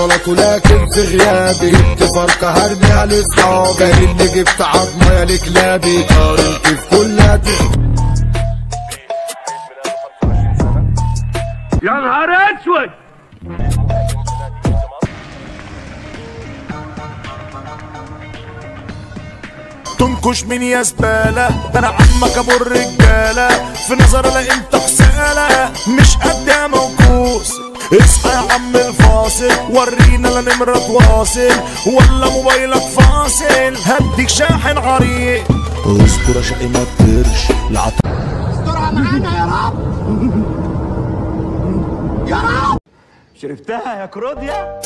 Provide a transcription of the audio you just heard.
غلط ولكن في غيابي جبت فرقة هرميها لاصحابي، اللي جبت عظمة يا لكلابي قارنت في كل يا نهار اسود. تنكش من يا زبالة، ده انا عمك ابو الرجالة، في نظر الاقي انت خسالة مش قد يا موكوس. اصحى يا عم الفاصل ورينا لا نمرة واصل ولا موبايلك فاصل، هديك شاحن عريق. اصبر يا شقي ما تطيرش استرها معانا يا رب يا رب. شربتها يا كروديا.